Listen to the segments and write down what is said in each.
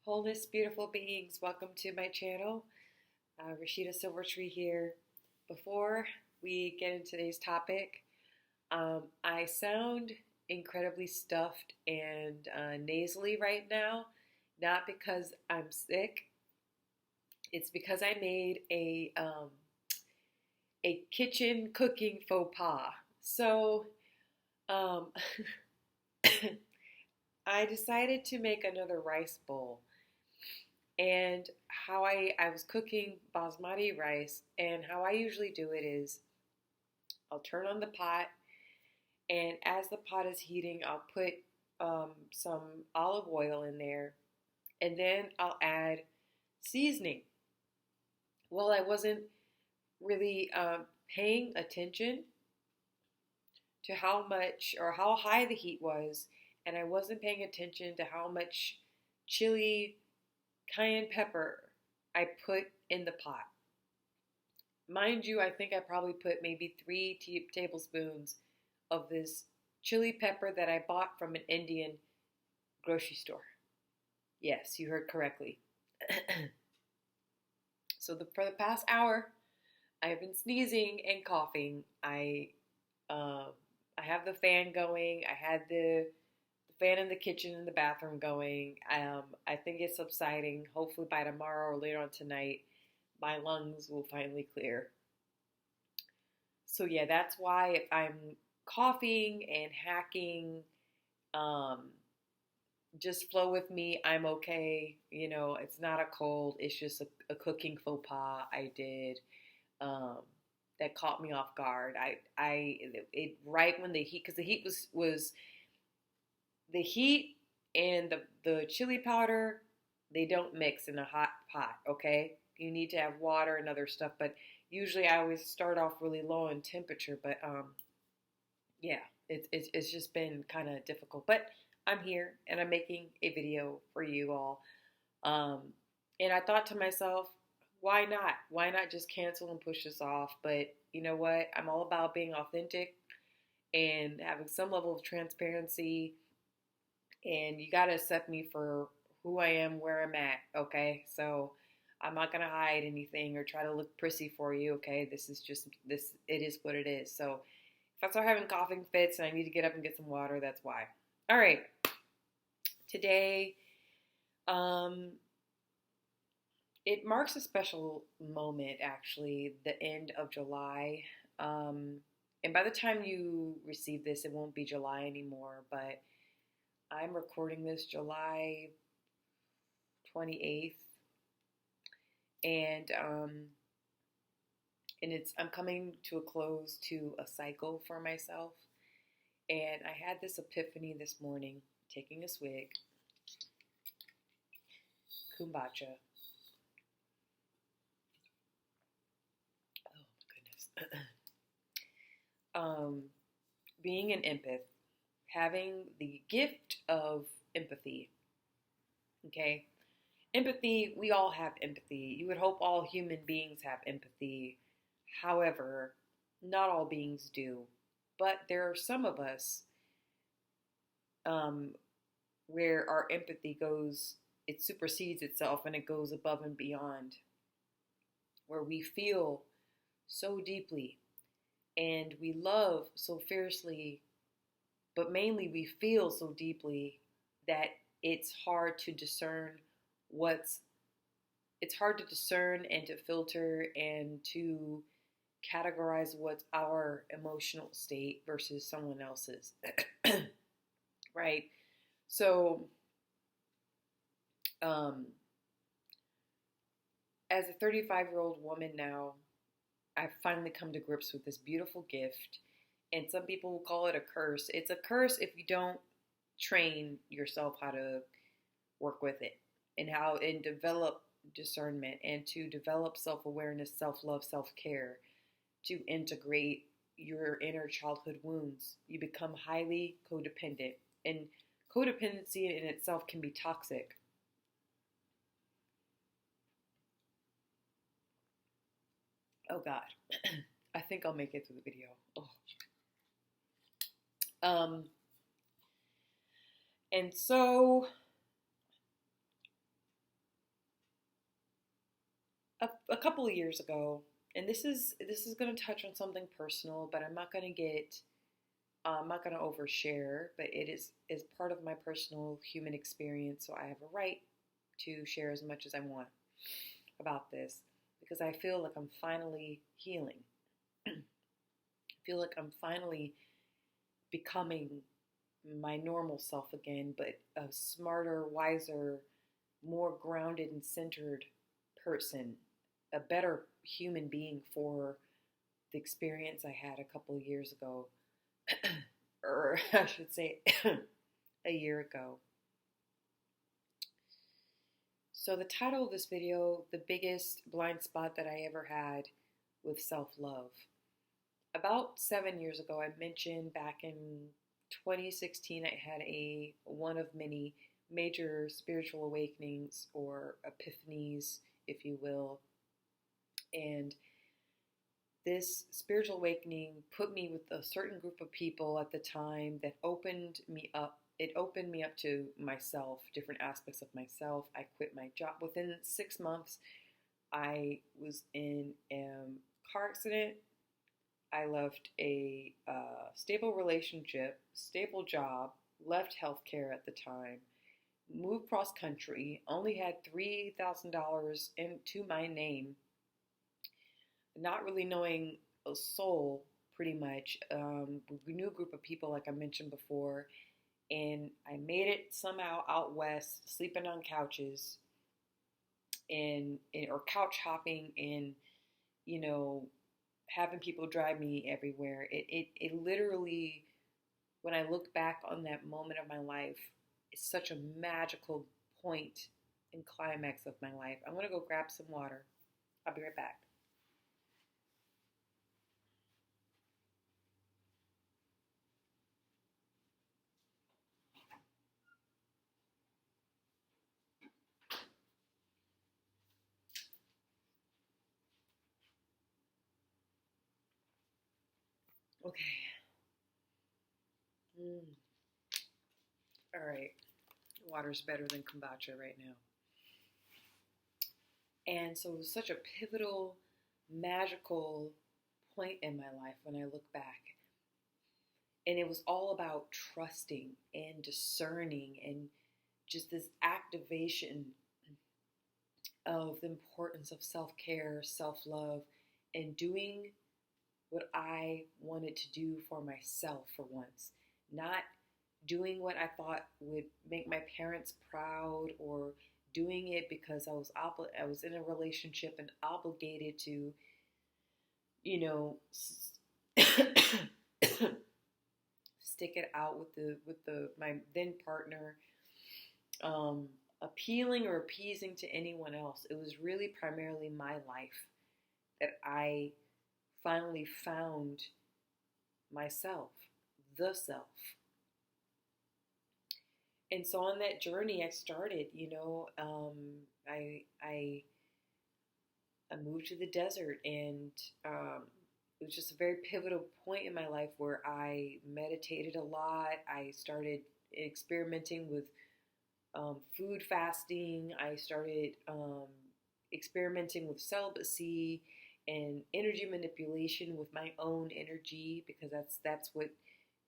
Wholeness, beautiful beings, welcome to my channel. Rashida Silvertree here. Before we get into today's topic, I sound incredibly stuffed and nasally right now, not because I'm sick. It's because I made a kitchen cooking faux pas. So um, I decided to make another rice bowl. And how I was cooking basmati rice, and how I usually do it is I'll turn on the pot, and as the pot is heating, I'll put some olive oil in there, and then I'll add seasoning. Well, I wasn't really paying attention to how much or how high the heat was, and I wasn't paying attention to how much chili cayenne pepper I put in the pot. Mind you, I think I probably put maybe 3 tablespoons of this chili pepper that I bought from an Indian grocery store. Yes, you heard correctly. For the past hour, I've been sneezing and coughing. I have the fan going. I had the fan in the kitchen and the bathroom going. I think it's subsiding. Hopefully by tomorrow or later on tonight, my lungs will finally clear. So yeah, that's why if I'm coughing and hacking, just flow with me. I'm okay. You know, it's not a cold. It's just a cooking faux pas I did that caught me off guard. It right when the heat, because the heat was the heat and the chili powder, they don't mix in a hot pot, okay? You need to have water and other stuff, but usually I always start off really low in temperature, but yeah, it's just been kind of difficult. But I'm here and I'm making a video for you all. And I thought to myself, why not? Why not just cancel and push this off? But you know what? I'm all about being authentic and having some level of transparency, and you got to accept me for who I am, where I'm at, okay? So I'm not going to hide anything or try to look prissy for you, okay? This is just, it is what it is. So if I start having coughing fits and I need to get up and get some water, that's why. All right. Today, it marks a special moment, actually, the end of July. And by the time you receive this, it won't be July anymore, but I'm recording this July 28th, and I'm coming to a close to a cycle for myself. And I had this epiphany this morning, taking a swig, kombucha. Oh my goodness. Being an empath, having the gift of empathy. Okay? Empathy, we all have empathy. You would hope all human beings have empathy. However, not all beings do. But there are some of us where our empathy goes, it supersedes itself and it goes above and beyond. Where we feel so deeply and we love so fiercely, but mainly we feel so deeply that it's hard to discern and to filter and to categorize what's our emotional state versus someone else's. Right? So, as a 35-year-old woman now, I've finally come to grips with this beautiful gift. And some people will call it a curse. It's a curse if you don't train yourself how to work with it and develop discernment and to develop self-awareness, self-love, self-care, to integrate your inner childhood wounds. You become highly codependent, and codependency in itself can be toxic. Oh God, I think I'll make it through the video. And so a couple of years ago, and this is going to touch on something personal, but I'm not going to overshare, but it is part of my personal human experience, so I have a right to share as much as I want about this because I feel like I'm finally healing. I feel like I'm finally becoming my normal self again, but a smarter, wiser, more grounded and centered person, a better human being for the experience I had a couple of years ago, or I should say a year ago. So the title of this video, the biggest blind spot that I ever had with self-love. About 7 years ago, I mentioned back in 2016, I had one of many major spiritual awakenings or epiphanies, if you will. And this spiritual awakening put me with a certain group of people at the time that opened me up. It opened me up to myself, different aspects of myself. I quit my job. Within 6 months, I was in a car accident. I left a stable relationship, stable job, left healthcare at the time, moved cross country, only had $3,000 into my name, not really knowing a soul pretty much. We knew a group of people like I mentioned before, and I made it somehow out west, sleeping on couches or couch hopping and, having people drive me everywhere. It literally, when I look back on that moment of my life, it's such a magical point and climax of my life. I'm going to go grab some water. I'll be right back. Okay. All right. Water's better than kombucha right now. And so it was such a pivotal, magical point in my life when I look back. And it was all about trusting and discerning and just this activation of the importance of self-care, self-love, and doing what I wanted to do for myself for once. Not doing what I thought would make my parents proud or doing it because I was in a relationship and obligated to, stick it out with my then partner, appealing or appeasing to anyone else. It was really primarily my life that I finally found myself, the self. And so on that journey, I started, I moved to the desert, and it was just a very pivotal point in my life where I meditated a lot. I started experimenting with food fasting. I started experimenting with celibacy and energy manipulation with my own energy, because that's what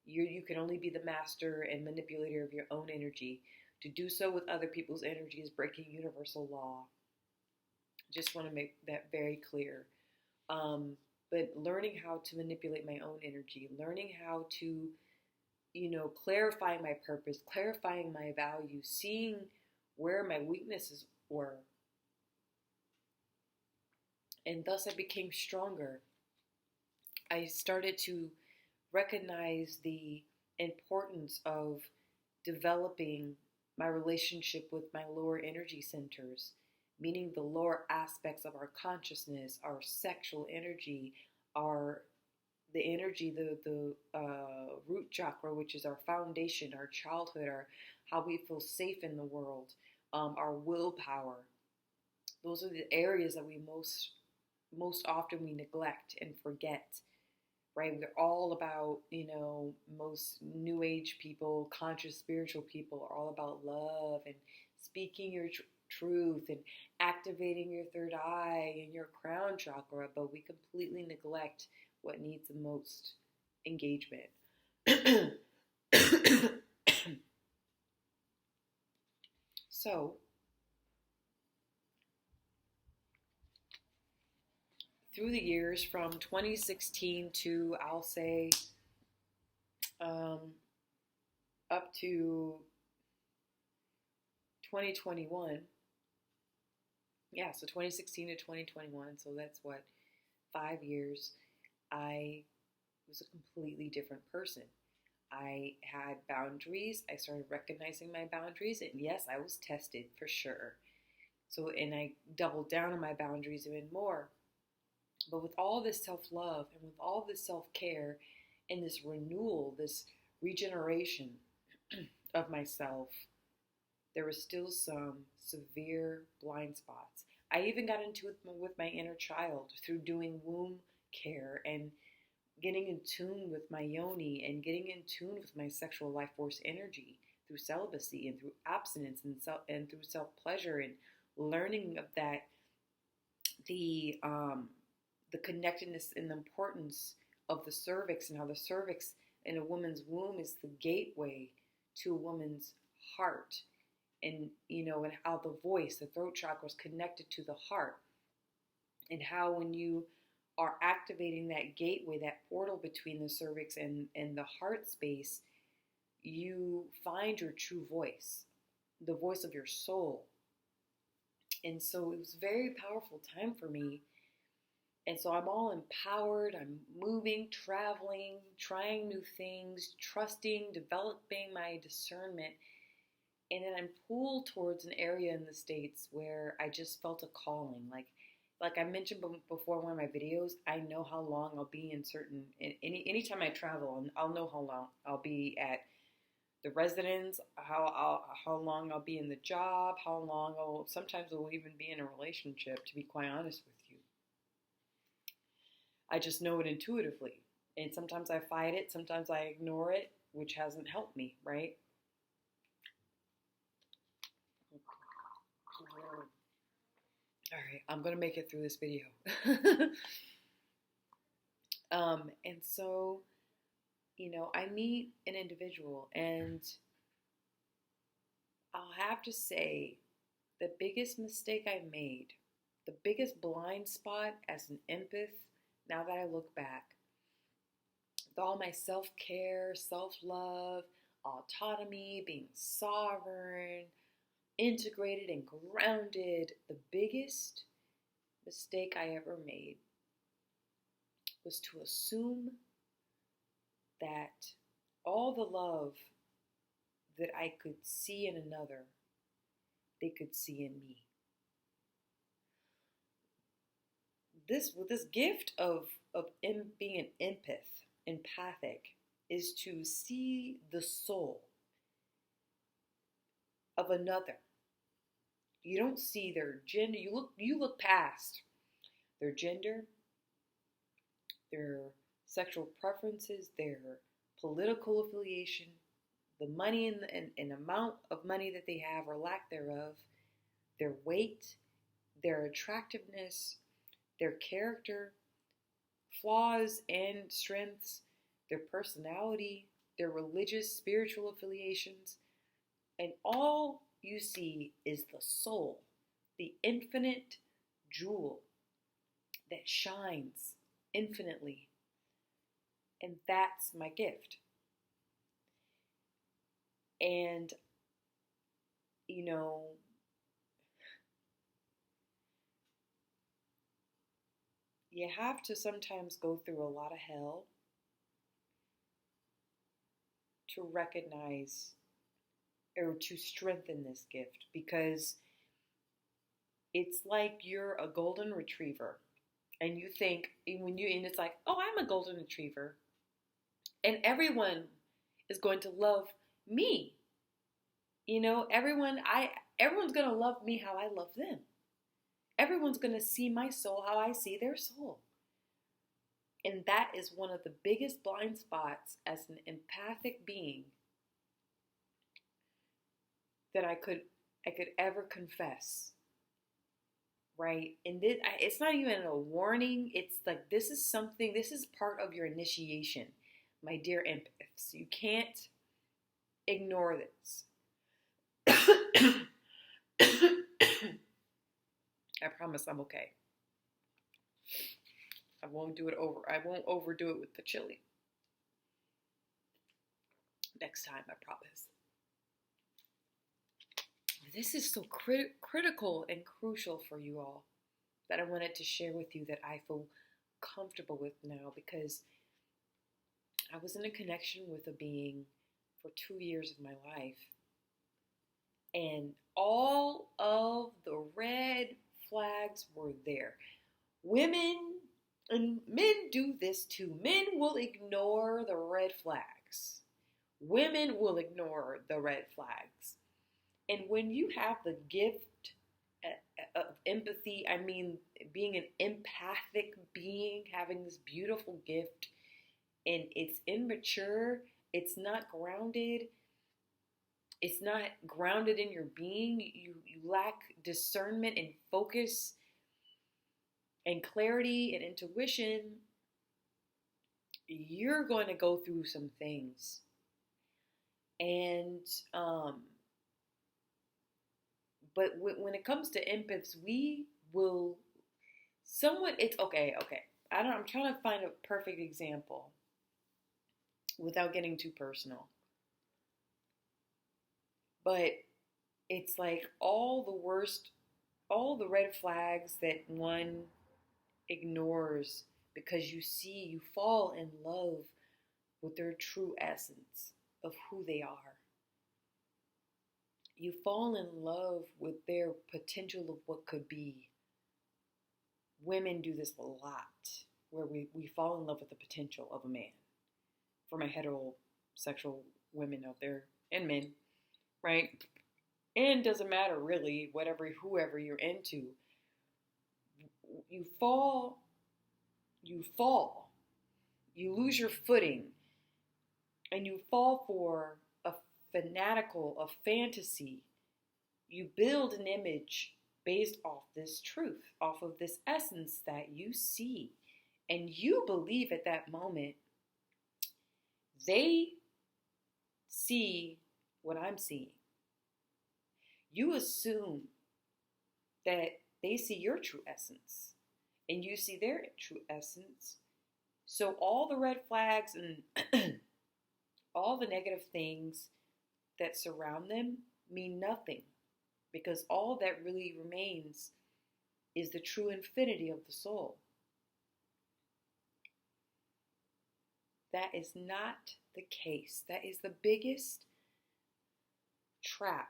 you can only be the master and manipulator of your own energy. To do so with other people's energy is breaking universal law. Just want to make that very clear. But learning how to manipulate my own energy, learning how to, clarifying my purpose, clarifying my values, seeing where my weaknesses were. And thus I became stronger. I started to recognize the importance of developing my relationship with my lower energy centers, meaning the lower aspects of our consciousness, our sexual energy, the energy, the root chakra, which is our foundation, our childhood, how we feel safe in the world, our willpower. Those are the areas that we most often we neglect and forget. Right? We're all about, most new age people, conscious spiritual people are all about love and speaking your truth and activating your third eye and your crown chakra, but we completely neglect what needs the most engagement. So, through the years from 2016 to, I'll say, up to 2021. Yeah, so 2016 to 2021. So that's what, 5 years. I was a completely different person. I had boundaries. I started recognizing my boundaries. And yes, I was tested for sure. So, and I doubled down on my boundaries even more. But with all this self-love and with all this self-care and this renewal, this regeneration of myself, there was still some severe blind spots. I even got into it with my inner child through doing womb care and getting in tune with my yoni and getting in tune with my sexual life force energy through celibacy and through abstinence and through self-pleasure, and learning of that, the connectedness and the importance of the cervix, and how the cervix in a woman's womb is the gateway to a woman's heart. And, and how the voice, the throat chakra is connected to the heart. And how when you are activating that gateway, that portal between the cervix and the heart space, you find your true voice, the voice of your soul. And so it was a very powerful time for me. And so I'm all empowered. I'm moving, traveling, trying new things, trusting, developing my discernment. And then I'm pulled towards an area in the States where I just felt a calling. Like I mentioned before in one of my videos, I know how long I'll be anytime I travel, and I'll know how long I'll be at the residence, how long I'll be in the job, sometimes I'll even be in a relationship, to be quite honest with you. I just know it intuitively. And sometimes I fight it, sometimes I ignore it, which hasn't helped me, right? All right, I'm going to make it through this video. And so, I meet an individual, and I'll have to say the biggest mistake I made, the biggest blind spot as an empath, now that I look back, with all my self-care, self-love, autonomy, being sovereign, integrated and grounded, the biggest mistake I ever made was to assume that all the love that I could see in another, they could see in me. This gift of being an empathic, is to see the soul of another. You don't see their gender. You look past their gender, their sexual preferences, their political affiliation, the money and amount of money that they have or lack thereof, their weight, their attractiveness, their character, flaws and strengths, their personality, their religious, spiritual affiliations, and all you see is the soul, the infinite jewel that shines infinitely. And that's my gift. And, you have to sometimes go through a lot of hell to recognize or to strengthen this gift, because it's like you're a golden retriever and you think and it's like, oh, I'm a golden retriever and everyone is going to love me. Everyone's going to love me how I love them. Everyone's going to see my soul how I see their soul. And that is one of the biggest blind spots as an empathic being that I could I could ever confess, right? And it's not even a warning. It's like this is part of your initiation, my dear empaths. You can't ignore this. I promise I'm okay. I won't overdo it with the chili. Next time, I promise. This is so critical and crucial for you all that I wanted to share with you that I feel comfortable with now, because I was in a connection with a being for 2 years of my life, and all of the red flags were there. Women and men do this too. Men will ignore the red flags. Women will ignore the red flags. And when you have the gift of empathy, I mean, being an empathic being, having this beautiful gift, and it's immature, it's not grounded, in your being, you lack discernment and focus and clarity and intuition, you're going to go through some things. And, but when it comes to empaths, we will it's okay. I'm trying to find a perfect example without getting too personal. But it's like all the red flags that one ignores because you fall in love with their true essence of who they are. You fall in love with their potential of what could be. Women do this a lot, where we fall in love with the potential of a man. For my heterosexual women out there, and men, right? And doesn't matter really, whoever you're into. You fall, you lose your footing, and you fall for a fantasy. You build an image based off this truth, off of this essence that you see, and you believe at that moment they see what I'm seeing. You assume that they see your true essence and you see their true essence. So all the red flags and all the negative things that surround them mean nothing, because all that really remains is the true infinity of the soul. That is not the case. That is the biggest trap,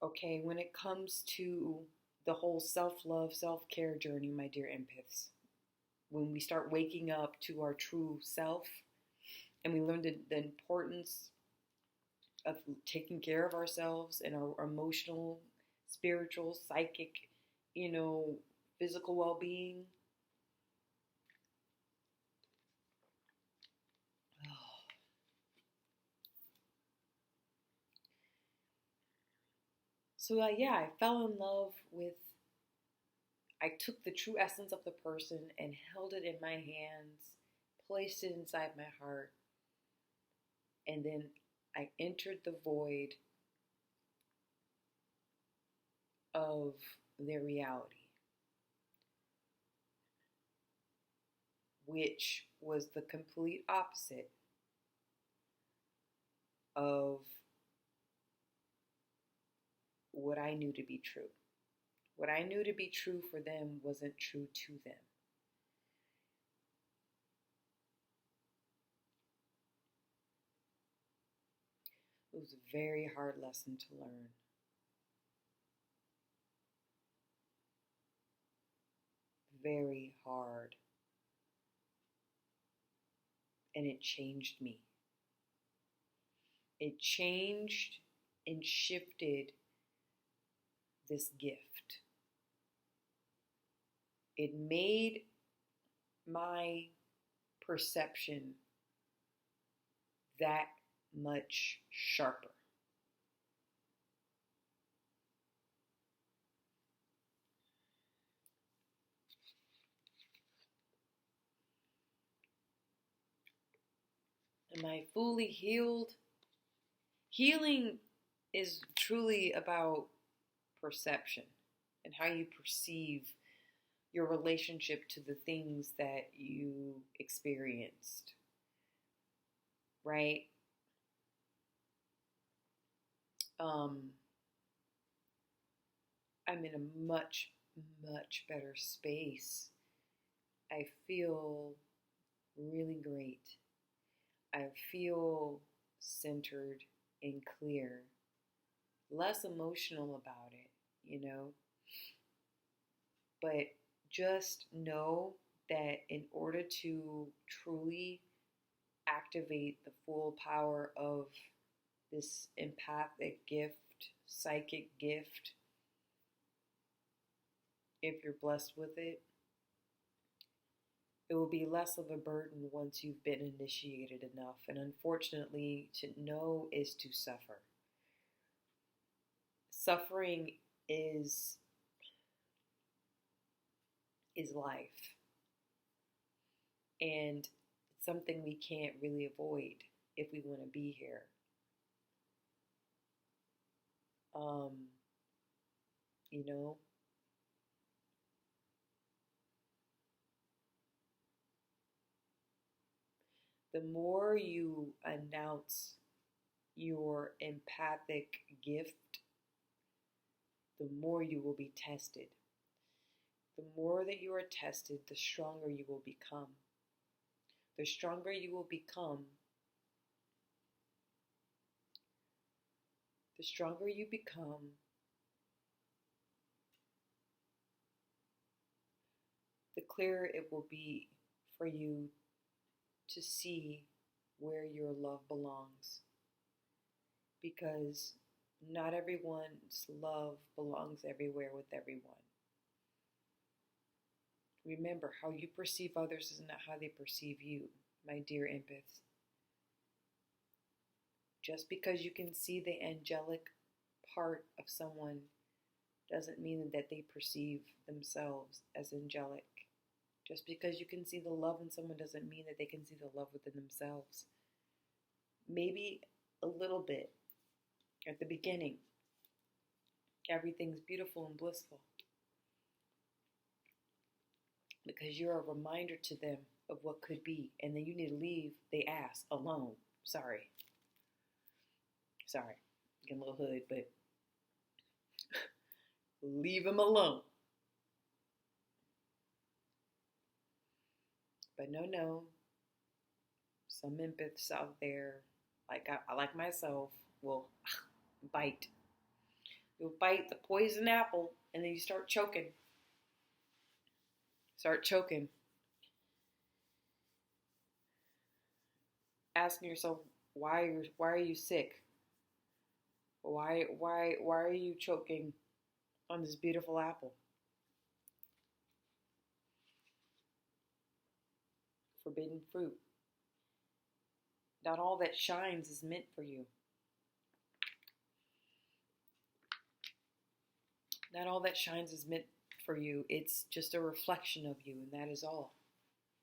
okay, when it comes to the whole self-love, self-care journey, my dear empaths. When we start waking up to our true self and we learn the importance of taking care of ourselves and our emotional, spiritual, psychic, physical well-being. So I fell in love I took the true essence of the person and held it in my hands, placed it inside my heart, and then I entered the void of their reality, which was the complete opposite of what I knew to be true. What I knew to be true for them wasn't true to them. It was a very hard lesson to learn. Very hard. And it changed me. It changed and shifted this gift. It made my perception that much sharper. Am I fully healed? Healing is truly about perception and how you perceive your relationship to the things that you experienced, right? Um, I'm in a much, much better space. I feel really great. I feel centered and clear, less emotional about it, you know? But just know that in order to truly activate the full power of this empathic gift, psychic gift, if you're blessed with it, it will be less of a burden once you've been initiated enough. And unfortunately, to know is to suffer. Suffering is life. And it's something we can't really avoid if we want to be here. Um, you know, the more you announce your empathic gift, the more you will be tested. The more that you are tested, the stronger you will become. The stronger you will become, the stronger you become, the clearer it will be for you to see where your love belongs. Because not everyone's love belongs everywhere with everyone. Remember, how you perceive others is not how they perceive you, my dear empaths. Just because you can see the angelic part of someone doesn't mean that they perceive themselves as angelic. Just because you can see the love in someone doesn't mean that they can see the love within themselves. Maybe a little bit at the beginning. Everything's beautiful and blissful. Because you're a reminder to them of what could be. And then you need to leave the ass alone. Sorry. Getting a little hood, but leave him alone. But no. Some empaths out there, like I like myself, will bite. You'll bite the poison apple and then you start choking. Asking yourself, why are you sick? Why are you choking on this beautiful apple? Forbidden fruit. Not all that shines is meant for you. Not all that shines is meant for you. It's just a reflection of you, and that is all.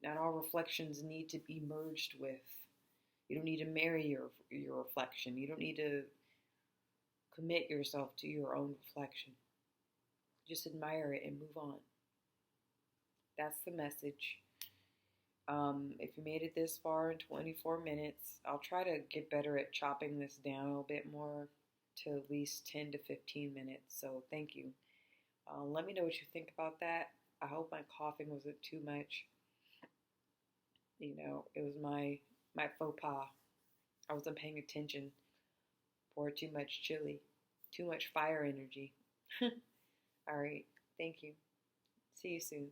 Not all reflections need to be merged with. You don't need to marry your reflection. You don't need to commit yourself to your own reflection. Just admire it and move on. That's the message. If you made it this far in 24 minutes, I'll try to get better at chopping this down a little bit more to at least 10 to 15 minutes. So thank you. Let me know what you think about that. I hope my coughing wasn't too much. You know, it was my faux pas. I wasn't paying attention. Poured too much chili. Too much fire energy. All right. Thank you. See you soon.